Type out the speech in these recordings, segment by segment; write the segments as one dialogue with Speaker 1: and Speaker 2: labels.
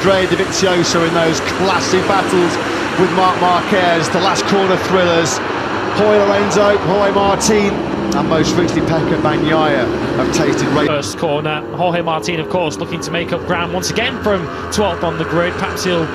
Speaker 1: Andrea Dovizioso in those classic battles with Marc Marquez, the last corner thrillers. Jorge Lorenzo, Jorge Martin, and most recently Pecco Bagnaia have tasted race.
Speaker 2: First corner, Jorge Martin, of course, looking to make up ground once again from 12th on the grid. Perhaps he'll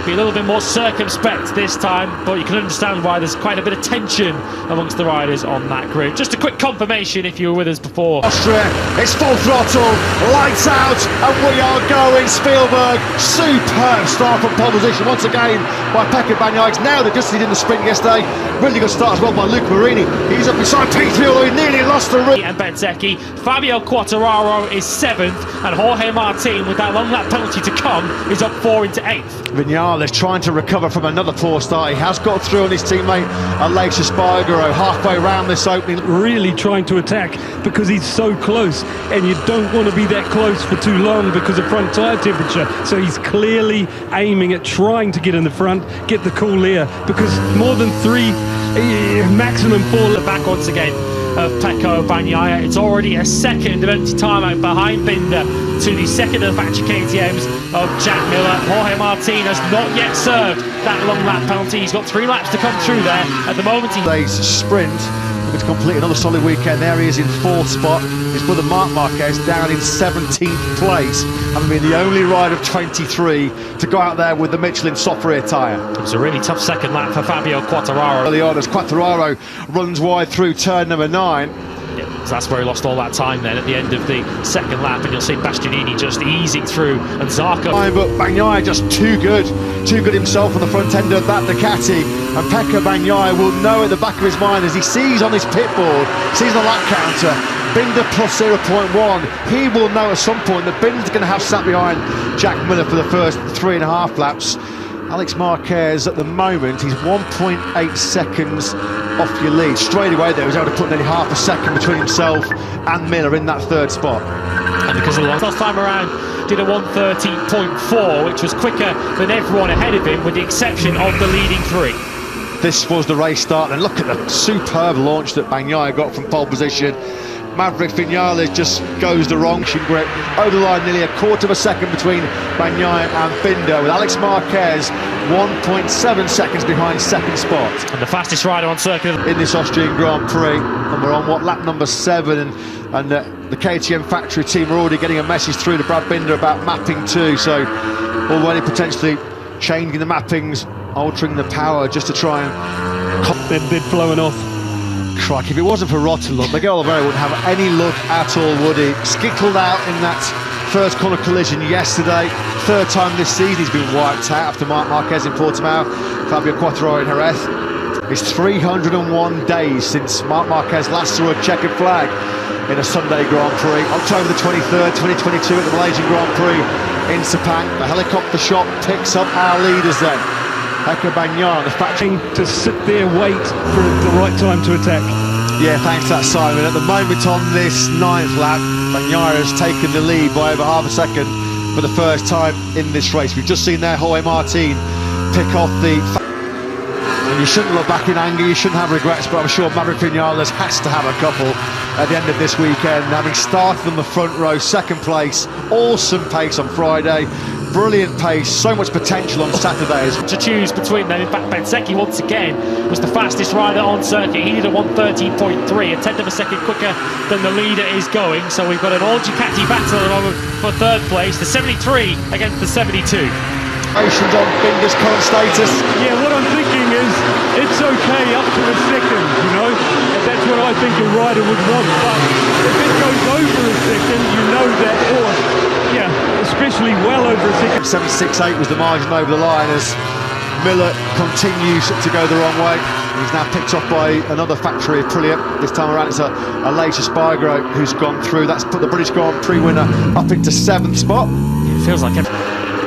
Speaker 2: be a little bit more circumspect this time, but you can understand why there's quite a bit of tension amongst the riders on that grid. Just a quick confirmation if you were with us before.
Speaker 1: Austria, it's full throttle, lights out, and we are going. Spielberg, superb start from pole position once again by Pecco Bagnaia. He's nailed it just as he did in the sprint yesterday. Really good start as well by Luke Marini. He's up beside P3, although he nearly lost the race.
Speaker 2: And Bezzecchi, Fabio Quartararo is 7th, and Jorge Martin, with that long lap penalty to come, is up 4 into 8th.
Speaker 1: Viñales trying to recover from another poor start. He has got through on his teammate Aleix Espargaro halfway round this opening.
Speaker 3: Really trying to attack because he's so close, and you don't want to be that close for too long because of front tyre temperature. So he's clearly aiming at trying to get in the front, get the cool air, because more than 3, maximum 4.
Speaker 2: Back once again of Pecco Bagnaia. It's already a second of empty time behind Binder to the second of the factory KTMs of Jack Miller. Jorge Martin has not yet served that long lap penalty. He's got 3 laps to come through there. At the moment
Speaker 1: Today's sprint to complete another solid weekend. There he is in 4th spot. His brother Marc Marquez down in 17th place, having been the only rider of 23 to go out there with the Michelin soft rear tyre.
Speaker 2: it was a really tough second lap for Fabio Quartararo.
Speaker 1: Early on as Quartararo runs wide through turn number 9.
Speaker 2: So that's where he lost all that time then at the end of the second lap, and you'll see Bastianini just easing through, and Zarco.
Speaker 1: But Bagnaia just too good himself on the front end of that Ducati, and Pecco Bagnaia will know at the back of his mind as he sees on his pit board, sees the lap counter, Binder plus 0.1. He will know at some point that Binder's going to have sat behind Jack Miller for the first 3.5 laps. Alex Marquez at the moment, he's 1.8 seconds off your lead. Straight away there, he was able to put nearly half a second between himself and Miller in that 3rd spot.
Speaker 2: And because of the last time around did a 1:30.4, which was quicker than everyone ahead of him, with the exception of the leading 3.
Speaker 1: This was the race start, and look at the superb launch that Bagnaia got from pole position. Maverick Viñales just goes the wrong grip. Over the line, nearly a quarter of a second between Bagnaia and Binder, with Alex Marquez 1.7 seconds behind 2nd spot.
Speaker 2: And the fastest rider on circuit
Speaker 1: in this Austrian Grand Prix, and we're on lap number 7, and the KTM factory team are already getting a message through to Brad Binder about mapping 2, so already potentially changing the mappings, altering the power just to try and...
Speaker 3: They'd flown off.
Speaker 1: Crikey, if it wasn't for rotten luck, Miguel Oliveira wouldn't have any luck at all, would he? Skittled out in that first corner collision yesterday. 3rd time this season he's been wiped out after Marc Marquez in Portimao, Fabio Quartararo in Jerez. It's 301 days since Marc Marquez last saw a checkered flag in a Sunday Grand Prix. October the 23rd, 2022 at the Malaysian Grand Prix in Sepang. The helicopter shot picks up our leaders then. Pecco Bagnaia, the factory
Speaker 3: to sit there, wait for the right time to attack.
Speaker 1: Yeah, thanks to that, Simon. At the moment on this 9th lap, Bagnaia has taken the lead by over half a second for the first time in this race. We've just seen there Jorge Martin pick off the... And you shouldn't look back in anger, you shouldn't have regrets, but I'm sure Maverick Viñales has to have a couple at the end of this weekend, having started on the front row, 2nd place, awesome pace on Friday, brilliant pace, so much potential on Saturdays.
Speaker 2: To choose between them, in fact Bezzecchi once again was the fastest rider on circuit. He did a 1:13.3, a 10th of a second quicker than the leader is going, so we've got an all Ducati battle at the moment for 3rd place, the 73 against the 72.
Speaker 1: Emotions on Binder's current status.
Speaker 3: Yeah, what I'm thinking is it's okay up to a second, you know, and that's what I think a rider would want, but if it goes over a second, you know that, or yeah, especially well over a second.
Speaker 1: 7.68 was the margin over the line as Miller continues to go the wrong way. He's now picked off by another factory Aprilia. This time around it's Aleix Espargaro who's gone through. That's put the British Grand Prix winner up into 7th spot.
Speaker 2: It feels like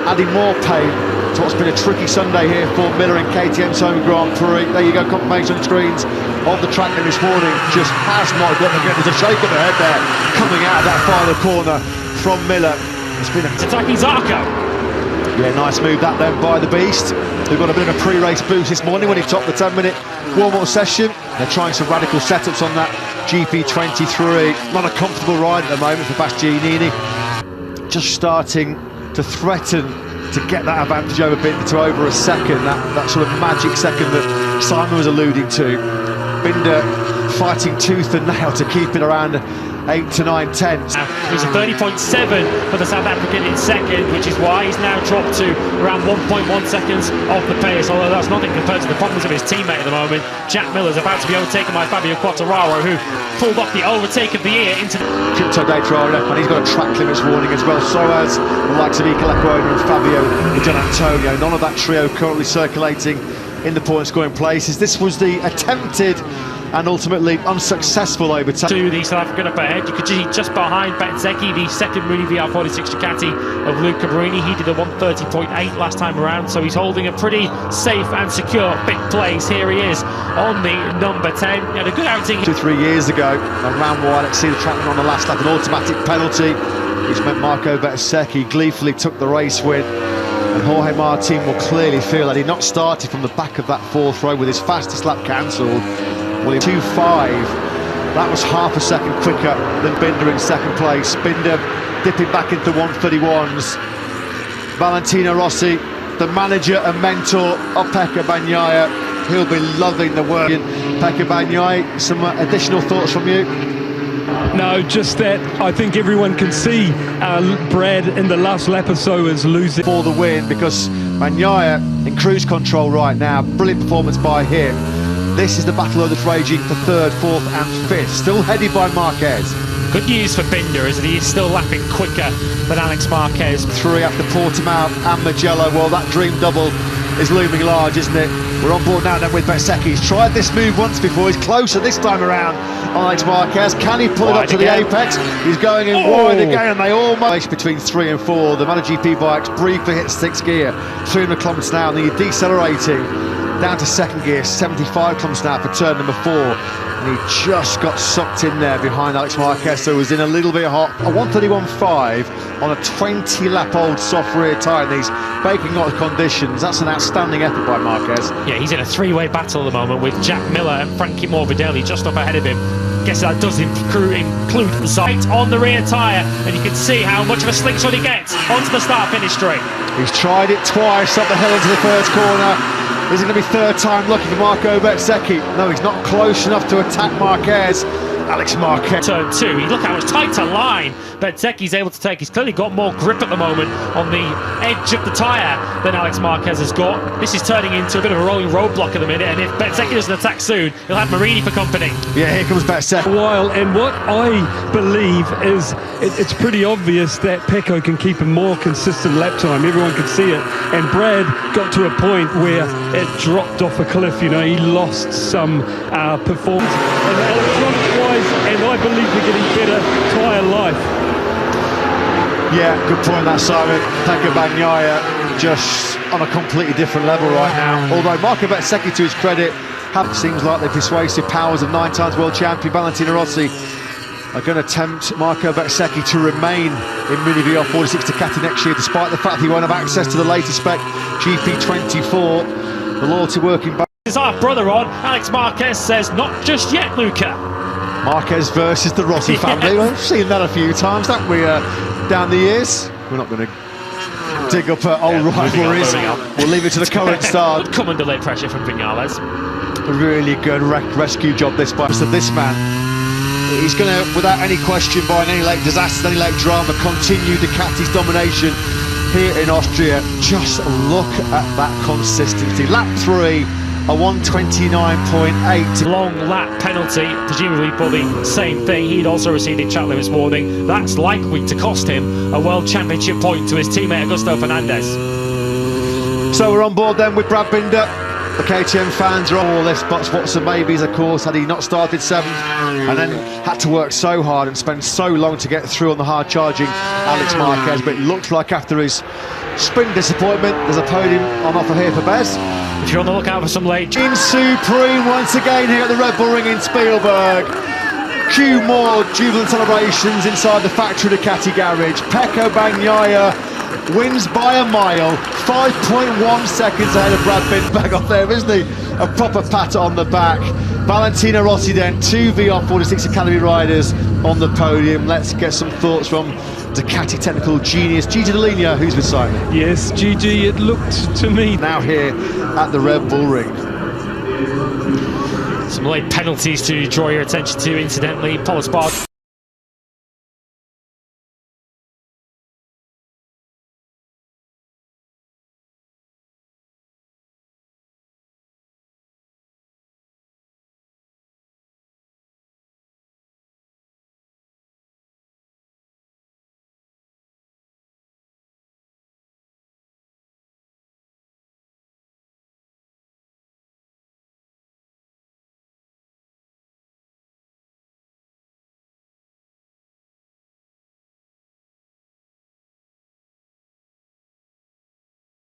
Speaker 1: adding more pain to what's been a tricky Sunday here for Miller in KTM's home Grand Prix. There you go, confirmation on the screens of the track this morning. Just has not got again. There's a shake of the head there coming out of that final corner from Miller. It's been
Speaker 2: attacking Zarco.
Speaker 1: Yeah, nice move that then by the Beast. They've got a bit of a pre-race boost this morning when he topped the 10-minute warm-up session. They're trying some radical setups on that GP23. Not a comfortable ride at the moment for Bastianini. Just starting to threaten to to get that advantage over Binder to over a second, that sort of magic second that Simon was alluding to. Binder fighting tooth and nail to keep it around 8 to 9 tenths.
Speaker 2: He's a 30.7 for the South African in second, which is why he's now dropped to around 1.1 seconds off the pace, although that's nothing compared to the problems of his teammate at the moment. Jack Miller's about to be overtaken by Fabio Quartararo, who pulled off the overtake of the year into
Speaker 1: Crypto Data RF, and he's got a track limits warning as well. So has the likes of Ika Lecuona and Fabio Gian Antonio. None of that trio currently circulating in the point scoring places. This was the attempted and ultimately unsuccessful overtake.
Speaker 2: To the South African up ahead, you could see just behind Betzecchi, the second Mini VR46 Ducati of Luca Barini. He did a 130.8 last time around, so he's holding a pretty safe and secure big place. Here he is on the number 10. He had a good outing
Speaker 1: 2-3 years ago, and ran wide, let's see the track on the last lap, an automatic penalty, which meant Marco Bezzecchi gleefully took the race win. And Jorge Martin will clearly feel that he not started from the back of that fourth row with his fastest lap cancelled. Well, in 2.5, that was half a second quicker than Binder in second place. Binder dipping back into 131s. Valentino Rossi, the manager and mentor of Pecco Bagnaia, he'll be loving the work. Pecco Bagnaia, some additional thoughts from you?
Speaker 3: No, just that I think everyone can see Brad in the last lap or so is losing
Speaker 1: for the win, because Bagnaia in cruise control right now. Brilliant performance by him. This is the battle that's raging for third, fourth and fifth, still headed by Marquez.
Speaker 2: Good news for Binder is that he is still lapping quicker than Alex Marquez.
Speaker 1: 3 after Portimao and Mugello. Well, that dream double is looming large, isn't it? We're on board now then with Bezzecchi. He's tried this move once before. He's closer this time around on Alex Marquez. Can he pull it up to the apex? He's going in wide again, and they almost between 3 and 4. The MotoGP bikes briefly hit 6th gear, 300 kilometres an hour, and then you're decelerating down to 2nd gear, 75 kilometres an hour for turn number 4. And he just got sucked in there behind Alex Marquez, so he was in a little bit hot. A 131.5 on a 20-lap-old soft rear tyre in these baking hot conditions. That's an outstanding effort by Marquez.
Speaker 2: Yeah, he's in a three-way battle at the moment with Jack Miller and Frankie Morbidelli just up ahead of him. Guess that does include the sight on the rear tyre, and you can see how much of a slingshot he gets onto the start-finish straight.
Speaker 1: He's tried it twice up the hill into the first corner. Is it going to be third time lucky for Marco Bezzecchi? No, he's not close enough to attack Marquez. Alex Marquez.
Speaker 2: Turn 2, look how much tighter line Bezzecchi's able to take. He's clearly got more grip at the moment on the edge of the tyre than Alex Marquez has got. This is turning into a bit of a rolling roadblock at the minute, and if Bezzecchi doesn't attack soon, he'll have Marini for company.
Speaker 1: Yeah, here comes Bezzecchi.
Speaker 3: while, and what I believe is it's pretty obvious that Pecco can keep a more consistent lap time. Everyone can see it, and Brad got to a point where it dropped off a cliff. You know, he lost some performance and electronics wise, and I believe we're getting better tyre life.
Speaker 1: Yeah, good point that, Simon. Pecco Bagnaia just on a completely different level right now. Although Marco Bezzecchi, to his credit, seems like the persuasive powers of 9 times world champion Valentino Rossi are going to tempt Marco Bezzecchi to remain in Mini VR46 Ducati next year, despite the fact he won't have access to the latest spec GP24. The loyalty working back.
Speaker 2: His half-brother on, Alex Marquez says, not just yet, Luca.
Speaker 1: Marquez versus the Rossi family.
Speaker 2: Yes.
Speaker 1: We've seen that a few times, haven't we, down the years? We're not going to dig up old rivalries. We'll leave it to the current star.
Speaker 2: Good come under late pressure from Viñales.
Speaker 1: A really good rescue job this by this man. He's going to, without any question, by any late disasters, any late drama, continue Ducati's domination here in Austria. Just look at that consistency. Lap 3, a 129.8.
Speaker 2: Long lap penalty, presumably for the same thing. He'd also received a track limits warning. That's likely to cost him a World Championship point to his teammate Augusto Fernandez.
Speaker 1: So we're on board then with Brad Binder. The KTM fans are on all this, but what's the maybes, of course, had he not started 7th and then had to work so hard and spend so long to get through on the hard-charging Alex Marquez. But it looked like after his sprint disappointment, there's a podium on offer here for Bez.
Speaker 2: If you're on the lookout for some late...
Speaker 1: In Supreme once again here at the Redbulring in Spielberg. Few more jubilant celebrations inside the factory Ducati garage. Pecco Bagnaia wins by a mile, 5.1 seconds ahead of Brad Binder. Back off there, isn't he? A proper pat on the back. Valentino Rossi then, 2 VR46 Academy riders on the podium. Let's get some thoughts from Ducati technical genius, Gigi Dall'Igna, who's beside me.
Speaker 3: Yes, Gigi, it looked to me.
Speaker 1: Now here at the Redbulring.
Speaker 2: Some late penalties to draw your attention to, incidentally. Paul Espargaro